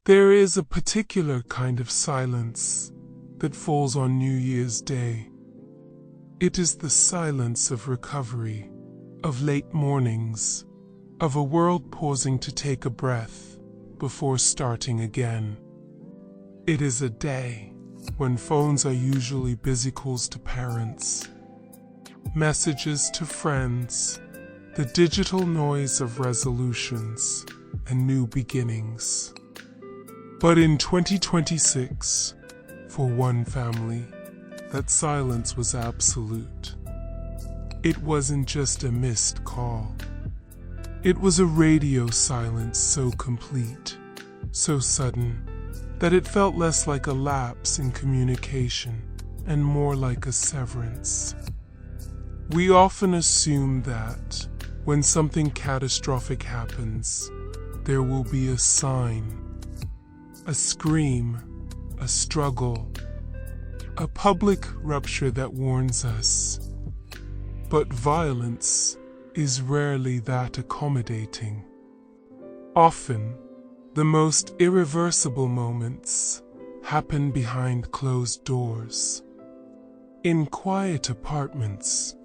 There is a particular kind of silence that falls on New Year's Day. It is the silence of recovery, of late mornings, of a world pausing to take a breath before starting again. It is a day when phones are usually busy calls to parents, messages to friends, the digital noise of resolutions and new beginnings. But in 2026, for one family, that silence was absolute. It wasn't just a missed call. It was a radio silence so complete, so sudden, that it felt less like a lapse in communication and more like a severance. We often assume that when something catastrophic happens, there will be a sign, a scream, a struggle, a public rupture that warns us. But violence is rarely that accommodating. Often, the most irreversible moments happen behind closed doors, in quiet apartments,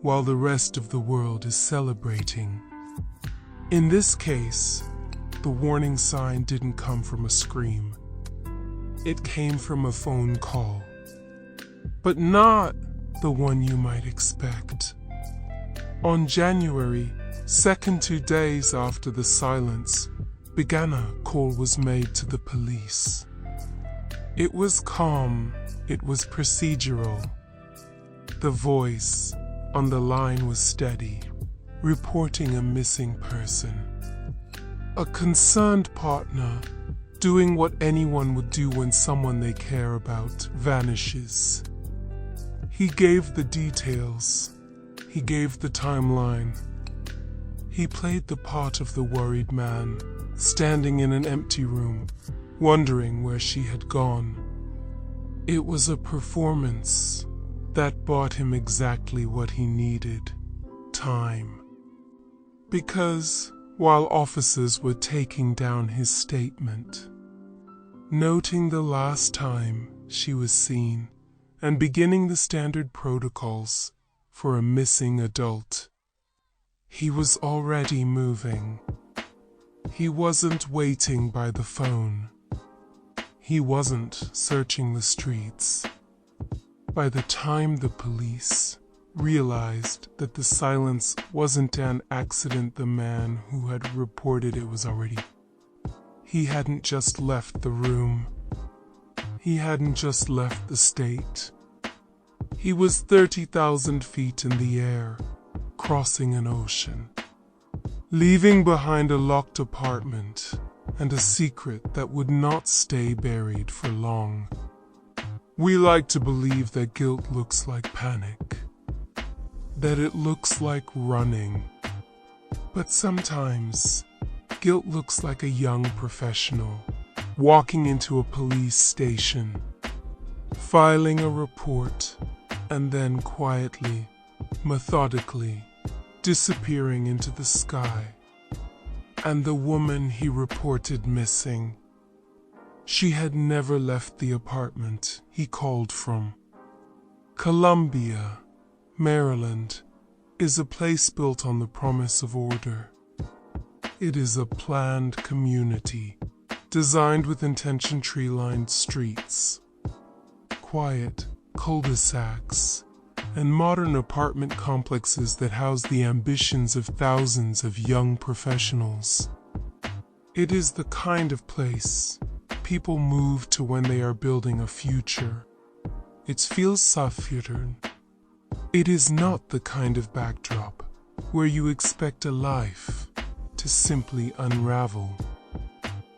while the rest of the world is celebrating. In this case, the warning sign didn't come from a scream. It came from a phone call, but not the one you might expect. On January 2nd, 2 days after the silence began, a call was made to the police. It was calm, it was procedural. The voice on the line was steady, reporting a missing person. A concerned partner doing what anyone would do when someone they care about vanishes. He gave the details. He gave the timeline. He played the part of the worried man, standing in an empty room, wondering where she had gone. It was a performance that bought him exactly what he needed: time. Because while officers were taking down his statement, noting the last time she was seen, and beginning the standard protocols for a missing adult, he was already moving. He wasn't waiting by the phone. He wasn't searching the streets. By the time the police realized that the silence wasn't an accident, the man who had reported it was already. He hadn't just left the room. He hadn't just left the state. He was 30,000 feet in the air, crossing an ocean, leaving behind a locked apartment and a secret that would not stay buried for long. We like to believe that guilt looks like panic, that it looks like running. But sometimes, guilt looks like a young professional walking into a police station, filing a report, and then quietly, methodically, disappearing into the sky. And the woman he reported missing, she had never left the apartment he called from. Columbia, Maryland, is a place built on the promise of order. It is a planned community, designed with intention, tree-lined streets, quiet cul-de-sacs, and modern apartment complexes that house the ambitions of thousands of young professionals. It is the kind of place people move to when they are building a future. It feels saführen. It is not the kind of backdrop where you expect a life to simply unravel.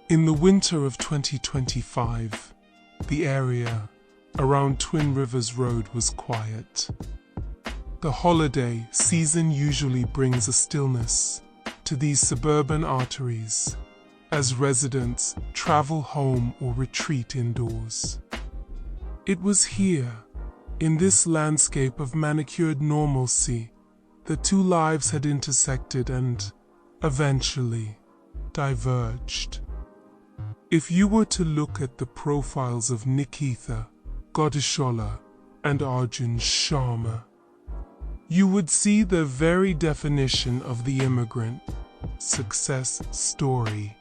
In the winter of 2025, the area around Twin Rivers Road was quiet. The holiday season usually brings a stillness to these suburban arteries as residents travel home or retreat indoors. It was here, in this landscape of manicured normalcy, that two lives had intersected and, eventually, diverged. If you were to look at the profiles of Nikitha Godishala and Arjun Sharma, you would see the very definition of the immigrant success story.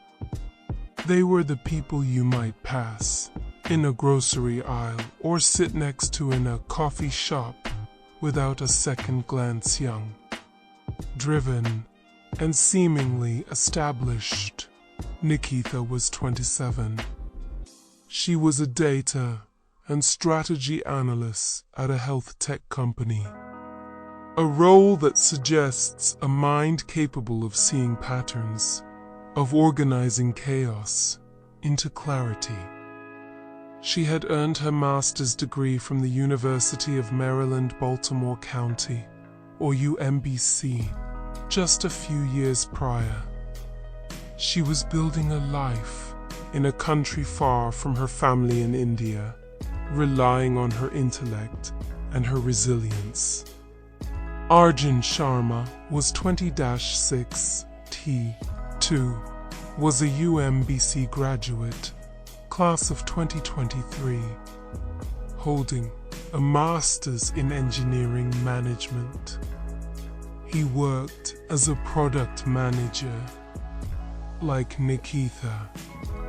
They were the people you might pass in a grocery aisle or sit next to in a coffee shop without a second glance. Young, driven, and seemingly established, Nikitha was 27. She was a data and strategy analyst at a health tech company, a role that suggests a mind capable of seeing patterns, of organizing chaos into clarity. She had earned her master's degree from the University of Maryland, Baltimore County, or UMBC, just a few years prior. She was building a life in a country far from her family in India, relying on her intellect and her resilience. Arjun Sharma was 20-6 T2, was a UMBC graduate, class of 2023, holding a master's in engineering management. He worked as a product manager. Like Nikitha,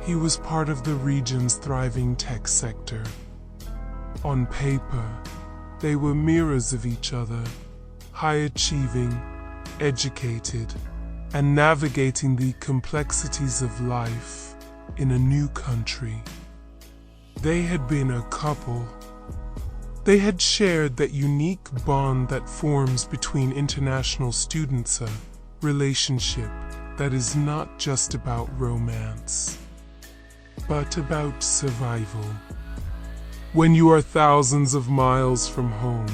he was part of the region's thriving tech sector. On paper, they were mirrors of each other, high-achieving, educated, and navigating the complexities of life in a new country. They had been a couple. They had shared that unique bond that forms between international students, a relationship that is not just about romance, but about survival. When you are thousands of miles from home,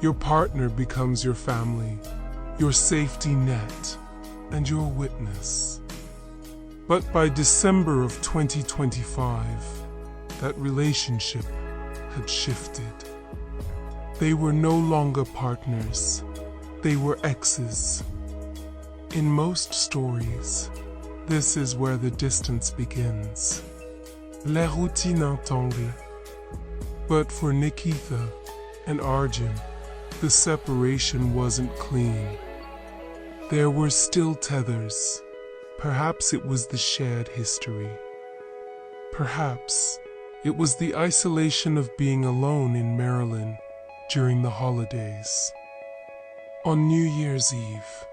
your partner becomes your family, your safety net, and your witness. But by December of 2025, that relationship had shifted. They were no longer partners, they were exes. In most stories, this is where the distance begins. Les routines entanglent. But for Nikitha and Arjun, the separation wasn't clean. There were still tethers. Perhaps it was the shared history. Perhaps it was the isolation of being alone in Maryland during the holidays. On New Year's Eve,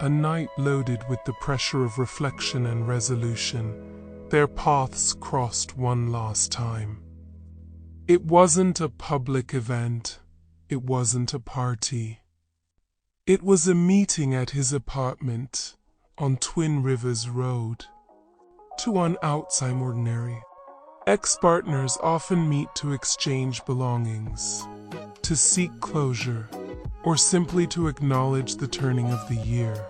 a night loaded with the pressure of reflection and resolution, their paths crossed one last time. It wasn't a public event. It wasn't a party. It was a meeting at his apartment on Twin Rivers Road. To one outside ordinary, ex-partners often meet to exchange belongings, to seek closure, or simply to acknowledge the turning of the year.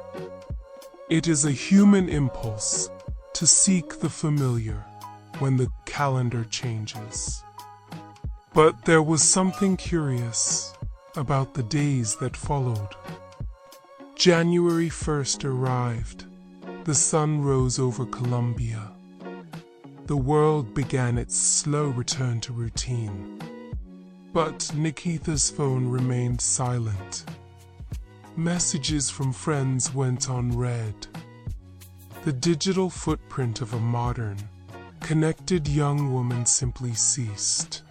It is a human impulse to seek the familiar when the calendar changes. But there was something curious about the days that followed. January 1st arrived. The sun rose over Colombia. The world began its slow return to routine. But Nikitha's phone remained silent. Messages from friends went unread. The digital footprint of a modern, connected young woman simply ceased.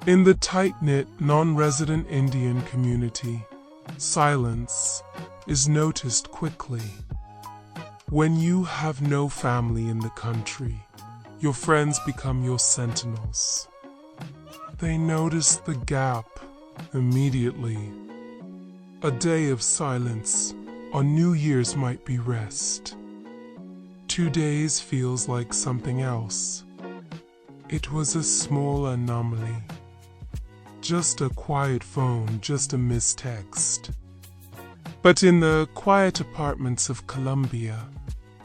In the tight-knit, non-resident Indian community, silence is noticed quickly. When you have no family in the country, your friends become your sentinels. They notice the gap immediately. A day of silence on New Year's might be rest. 2 days feels like something else. It was a small anomaly. Just a quiet phone, just a missed text. But in the quiet apartments of Colombia,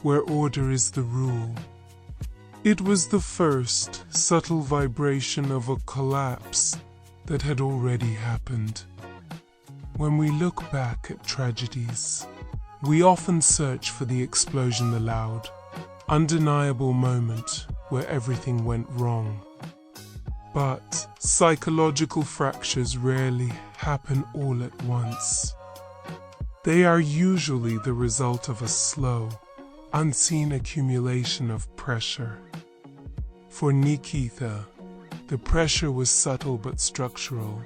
where order is the rule, it was the first subtle vibration of a collapse that had already happened. When we look back at tragedies, we often search for the explosion, the loud, undeniable moment where everything went wrong. But psychological fractures rarely happen all at once. They are usually the result of a slow, unseen accumulation of pressure. For Nikitha, the pressure was subtle but structural.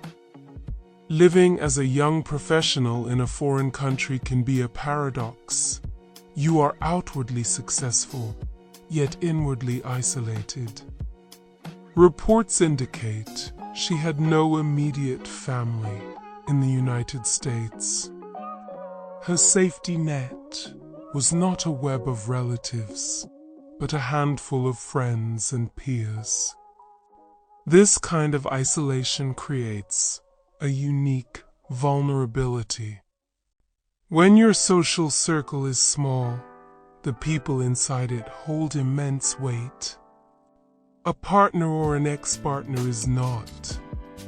Living as a young professional in a foreign country can be a paradox. You are outwardly successful, yet inwardly isolated. Reports indicate she had no immediate family in the United States. Her safety net was not a web of relatives, but a handful of friends and peers. This kind of isolation creates a unique vulnerability. When your social circle is small, the people inside it hold immense weight. A partner or an ex-partner is not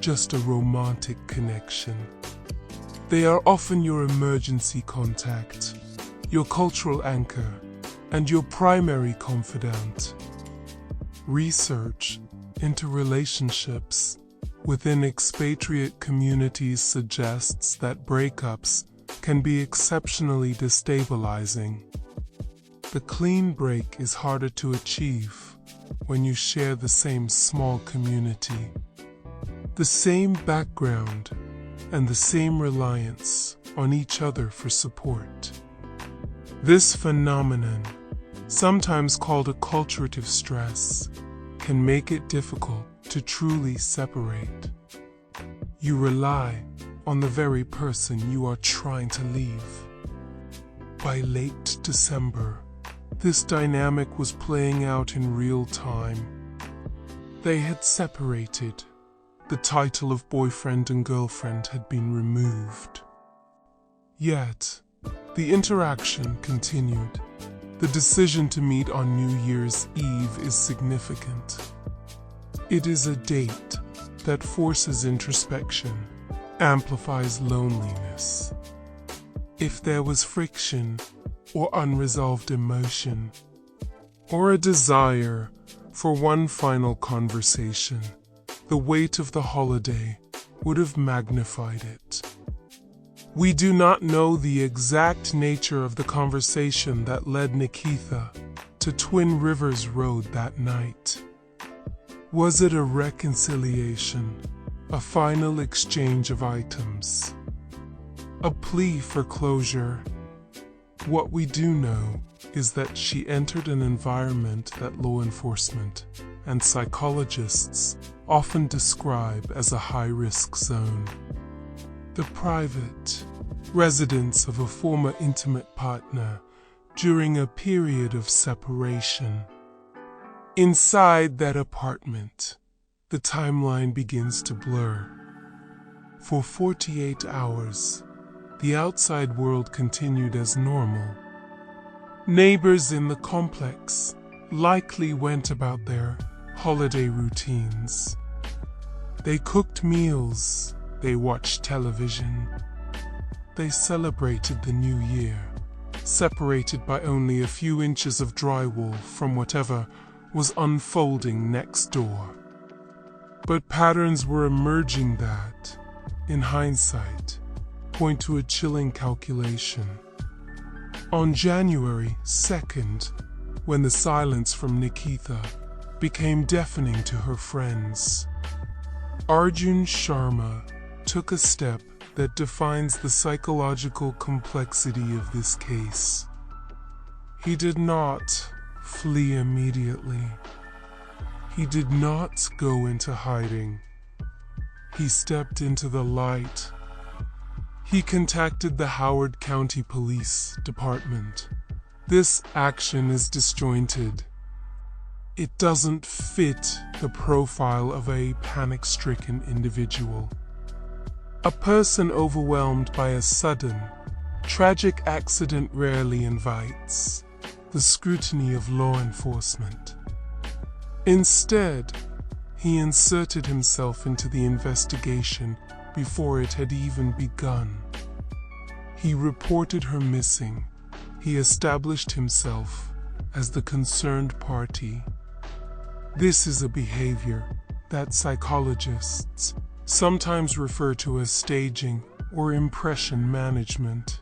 just a romantic connection. They are often your emergency contact, your cultural anchor, and your primary confidant. Research into relationships within expatriate communities suggests that breakups can be exceptionally destabilizing. The clean break is harder to achieve when you share the same small community, the same background, and the same reliance on each other for support. This phenomenon, sometimes called acculturative stress, can make it difficult to truly separate. You rely on the very person you are trying to leave. By late December, this dynamic was playing out in real time. They had separated. The title of boyfriend and girlfriend had been removed. Yet, the interaction continued. The decision to meet on New Year's Eve is significant. It is a date that forces introspection, amplifies loneliness. If there was friction or unresolved emotion, or a desire for one final conversation, the weight of the holiday would have magnified it. We do not know the exact nature of the conversation that led Nikitha to Twin Rivers Road that night. Was it a reconciliation, a final exchange of items, a plea for closure? What we do know is that she entered an environment that law enforcement and psychologists often describe as a high-risk zone. The private residence of a former intimate partner during a period of separation. Inside that apartment, the timeline begins to blur. For 48 hours, the outside world continued as normal. Neighbors in the complex likely went about their holiday routines. They cooked meals, they watched television, they celebrated the new year, separated by only a few inches of drywall from whatever was unfolding next door. But patterns were emerging that, in hindsight, point to a chilling calculation. On January 2nd, when the silence from Nikitha became deafening to her friends, Arjun Sharma took a step that defines the psychological complexity of this case. He did not flee immediately. He did not go into hiding. He stepped into the light. He contacted the Howard County Police Department. This action is disjointed. It doesn't fit the profile of a panic-stricken individual. A person overwhelmed by a sudden, tragic accident rarely invites the scrutiny of law enforcement. Instead, he inserted himself into the investigation before it had even begun. He reported her missing. He established himself as the concerned party. This is a behavior that psychologists sometimes refer to as staging or impression management.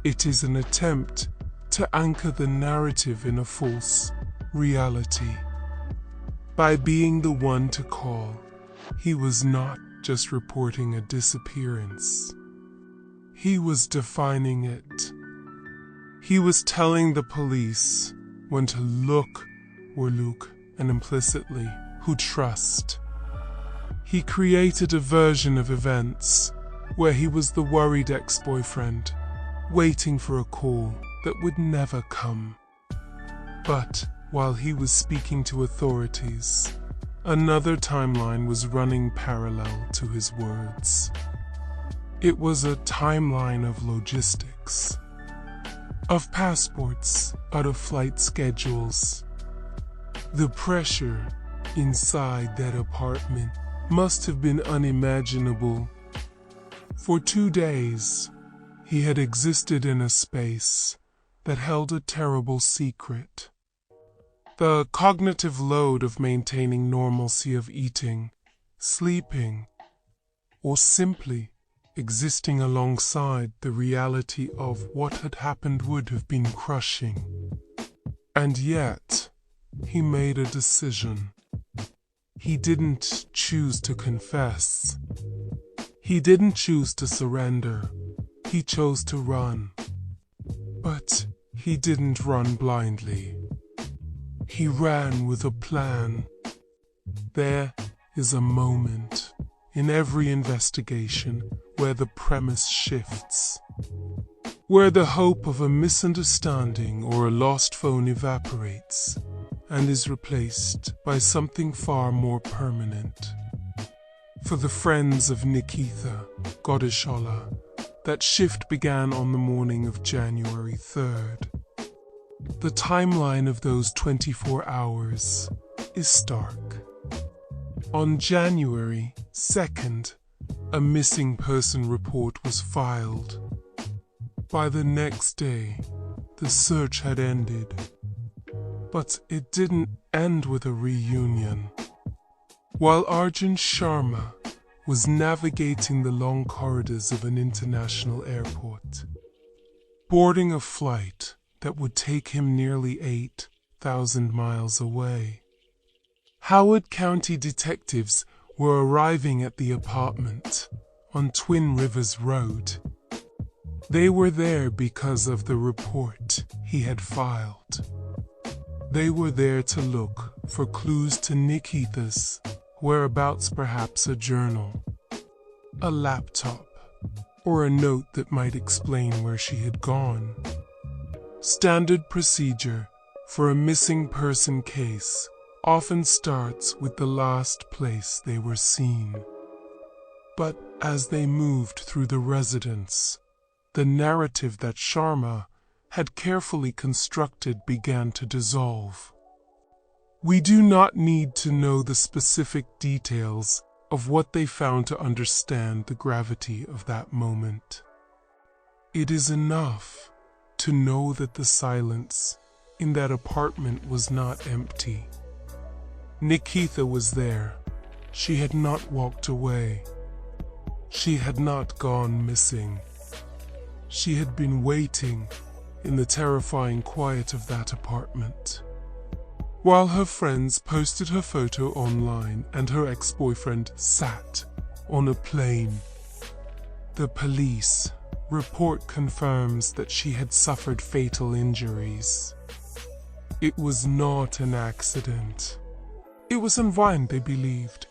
It is an attempt to anchor the narrative in a false reality. By being the one to call, he was not just reporting a disappearance. He was defining it. He was telling the police when to look and implicitly who trust. He created a version of events where he was the worried ex-boyfriend, waiting for a call that would never come. But while he was speaking to authorities, another timeline was running parallel to his words. It was a timeline of logistics, of passports, out-of-flight schedules. The pressure inside that apartment must have been unimaginable. For 2 days, he had existed in a space that held a terrible secret. The cognitive load of maintaining normalcy of eating, sleeping, or simply existing alongside the reality of what had happened would have been crushing. And yet, he made a decision. He didn't choose to confess. He didn't choose to surrender. He chose to run. But he didn't run blindly. He ran with a plan. There is a moment in every investigation where the premise shifts, where the hope of a misunderstanding or a lost phone evaporates and is replaced by something far more permanent. For the friends of Nikitha Godishala, that shift began on the morning of January 3rd. The timeline of those 24 hours is stark. On January 2nd, a missing person report was filed. By the next day, the search had ended. But it didn't end with a reunion. While Arjun Sharma was navigating the long corridors of an international airport, boarding a flight that would take him nearly 8,000 miles away, Howard County detectives were arriving at the apartment on Twin Rivers Road. They were there because of the report he had filed. They were there to look for clues to Nikitha's whereabouts, perhaps a journal, a laptop, or a note that might explain where she had gone. Standard procedure for a missing person case often starts with the last place they were seen. But as they moved through the residence, the narrative that Sharma had carefully constructed began to dissolve. We do not need to know the specific details of what they found to understand the gravity of that moment. It is enough to know that the silence in that apartment was not empty. Nikitha was there. She had not walked away. She had not gone missing. She had been waiting in the terrifying quiet of that apartment, while her friends posted her photo online and her ex-boyfriend sat on a plane. The police report confirms that she had suffered fatal injuries. It was not an accident. It was unwind, they believed.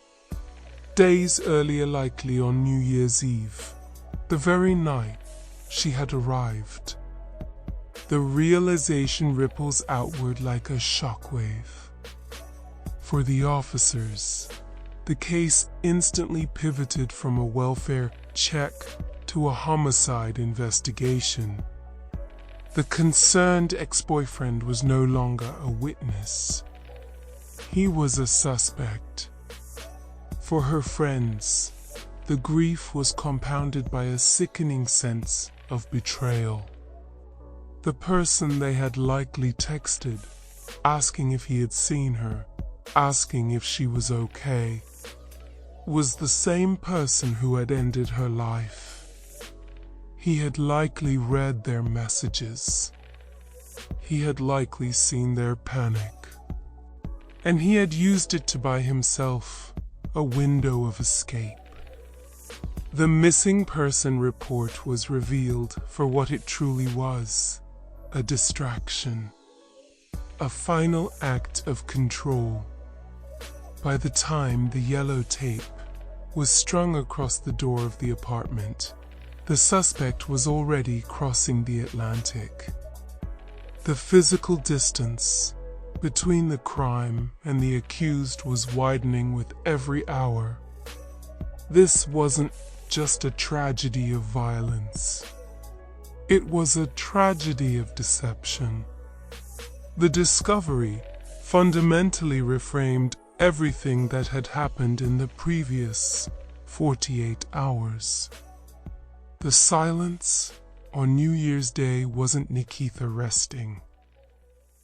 Days earlier, likely on New Year's Eve, the very night she had arrived. The realization ripples outward like a shockwave. For the officers, the case instantly pivoted from a welfare check to a homicide investigation. The concerned ex-boyfriend was no longer a witness. He was a suspect. For her friends, the grief was compounded by a sickening sense of betrayal. The person they had likely texted, asking if he had seen her, asking if she was okay, was the same person who had ended her life. He had likely read their messages. He had likely seen their panic. And he had used it to buy himself a window of escape. The missing person report was revealed for what it truly was: a distraction, a final act of control. By the time the yellow tape was strung across the door of the apartment, the suspect was already crossing the Atlantic. The physical distance between the crime and the accused was widening with every hour. This wasn't just a tragedy of violence. It was a tragedy of deception. The discovery fundamentally reframed everything that had happened in the previous 48 hours. The silence on New Year's Day wasn't Nikitha resting.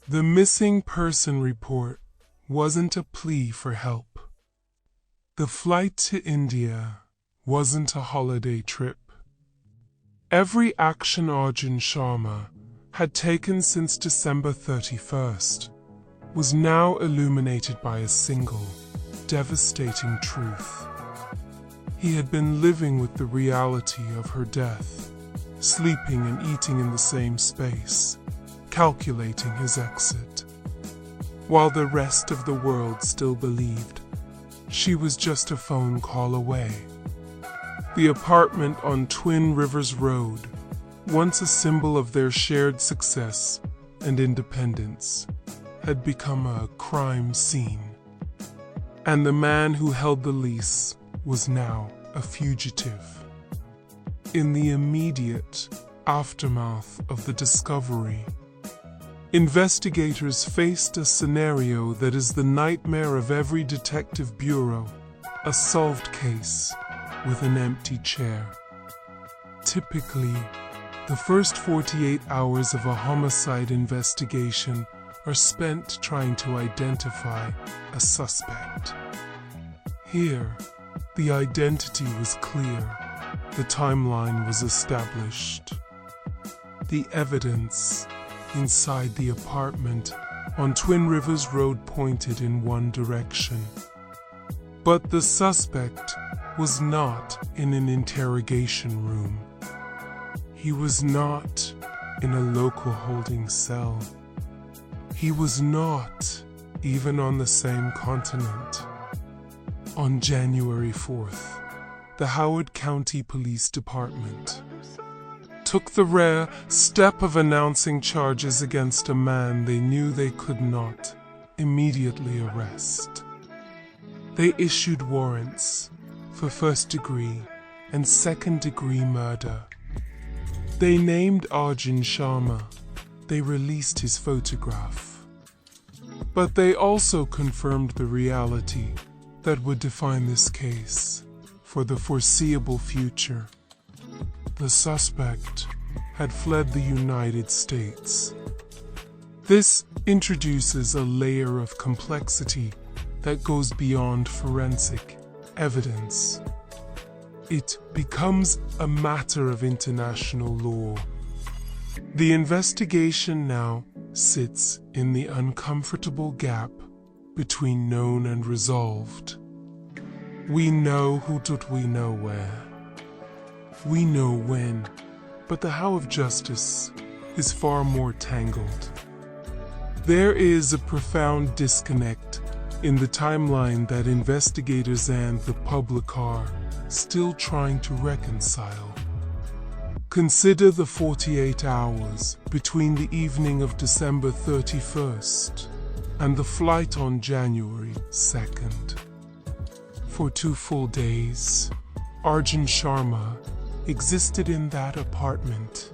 The missing person report wasn't a plea for help. The flight to India wasn't a holiday trip. Every action Arjun Sharma had taken since December 31st was now illuminated by a single, devastating truth. He had been living with the reality of her death, sleeping and eating in the same space, calculating his exit, while the rest of the world still believed she was just a phone call away. The apartment on Twin Rivers Road, once a symbol of their shared success and independence, had become a crime scene. And the man who held the lease was now a fugitive. In the immediate aftermath of the discovery, investigators faced a scenario that is the nightmare of every detective bureau: a solved case with an empty chair. Typically, the first 48 hours of a homicide investigation are spent trying to identify a suspect. Here, the identity was clear. The timeline was established. The evidence inside the apartment on Twin Rivers Road pointed in one direction. But the suspect was not in an interrogation room. He was not in a local holding cell. He was not even on the same continent. On January 4th, the Howard County Police Department took the rare step of announcing charges against a man they knew they could not immediately arrest. They issued warrants for first-degree and second-degree murder. They named Arjun Sharma. They released his photograph. But they also confirmed the reality that would define this case for the foreseeable future. The suspect had fled the United States. This introduces a layer of complexity that goes beyond forensic evidence. It becomes a matter of international law. The investigation now sits in the uncomfortable gap between known and resolved. We know who did we know where. We know when, but the how of justice is far more tangled. There is a profound disconnect in the timeline that investigators and the public are still trying to reconcile. Consider the 48 hours between the evening of December 31st and the flight on January 2nd. For 2 full days, Arjun Sharma existed in that apartment.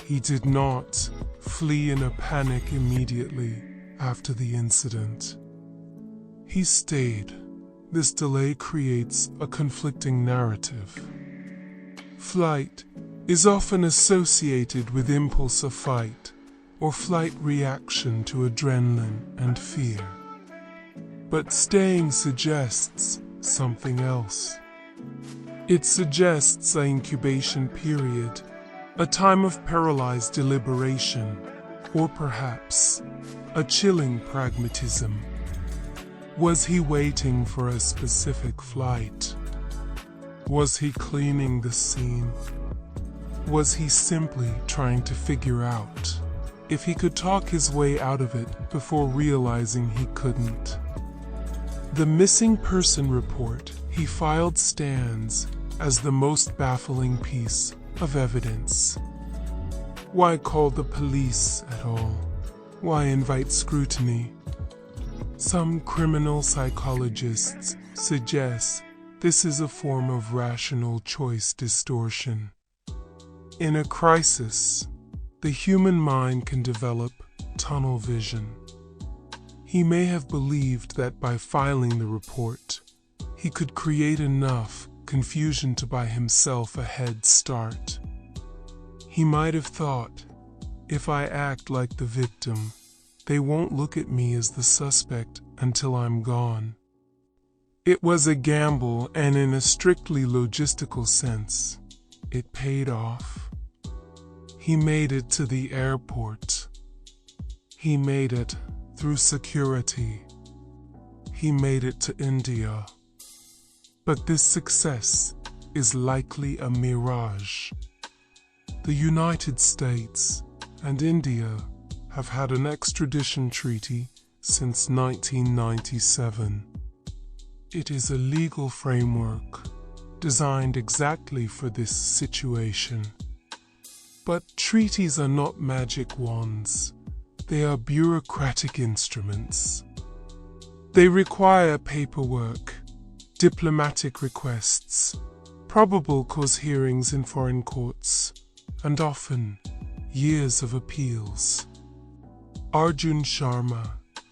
He did not flee in a panic immediately after the incident. He stayed. This delay creates a conflicting narrative. Flight is often associated with impulse of fight or flight reaction to adrenaline and fear. But staying suggests something else. It suggests an incubation period, a time of paralyzed deliberation, or perhaps a chilling pragmatism. Was he waiting for a specific flight? Was he cleaning the scene? Was he simply trying to figure out if he could talk his way out of it before realizing he couldn't? The missing person report he filed stands as the most baffling piece of evidence. Why call the police at all? Why invite scrutiny? Some criminal psychologists suggest this is a form of rational choice distortion. In a crisis, the human mind can develop tunnel vision. He may have believed that by filing the report, he could create enough confusion to buy himself a head start. He might have thought, if I act like the victim, they won't look at me as the suspect until I'm gone. It was a gamble, and in a strictly logistical sense, it paid off. He made it to the airport. He made it through security. He made it to India. But this success is likely a mirage. The United States and India have had an extradition treaty since 1997. It is a legal framework designed exactly for this situation. But treaties are not magic wands. They are bureaucratic instruments. They require paperwork, diplomatic requests, probable cause hearings in foreign courts, and often years of appeals. Arjun Sharma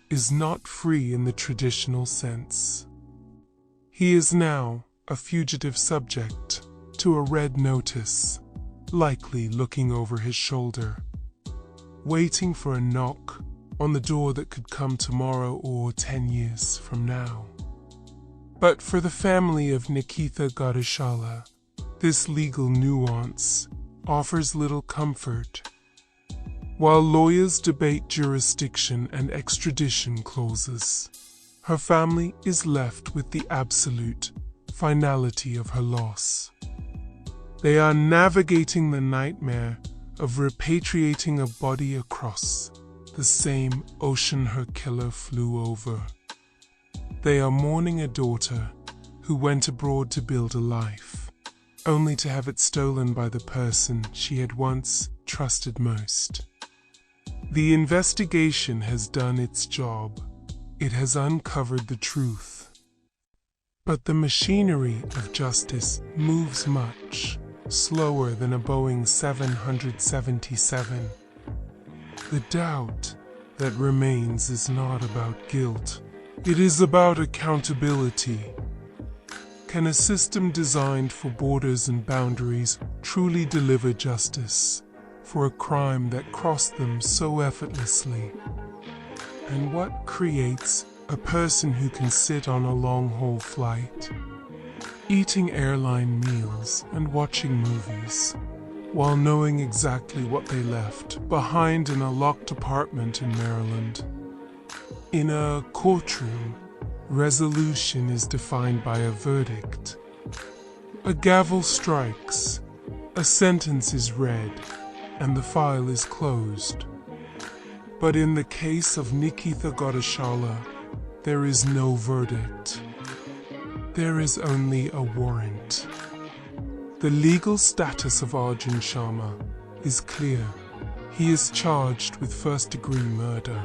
is not free in the traditional sense. He is now a fugitive subject to a red notice, likely looking over his shoulder, waiting for a knock on the door that could come tomorrow or 10 years from now. But for the family of Nikitha Godishala, this legal nuance offers little comfort. While lawyers debate jurisdiction and extradition clauses, her family is left with the absolute finality of her loss. They are navigating the nightmare of repatriating a body across the same ocean her killer flew over. They are mourning a daughter who went abroad to build a life, only to have it stolen by the person she had once trusted most. The investigation has done its job. It has uncovered the truth. But the machinery of justice moves much slower than a Boeing 777. The doubt that remains is not about guilt. It is about accountability. Can a system designed for borders and boundaries truly deliver justice for a crime that crossed them so effortlessly? And what creates a person who can sit on a long-haul flight, eating airline meals and watching movies, while knowing exactly what they left behind in a locked apartment in Maryland? In a courtroom, resolution is defined by a verdict. A gavel strikes, a sentence is read, and the file is closed. But in the case of Nikitha Godishala, there is no verdict. There is only a warrant. The legal status of Arjun Sharma is clear. He is charged with first-degree murder.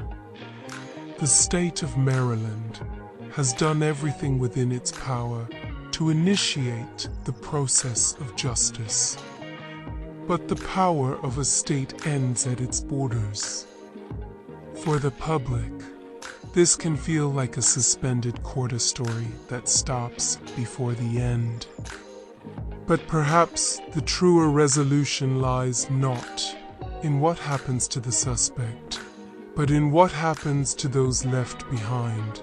The state of Maryland has done everything within its power to initiate the process of justice. But the power of a state ends at its borders. For the public, this can feel like a suspended court story that stops before the end. But perhaps the truer resolution lies not in what happens to the suspect, but in what happens to those left behind.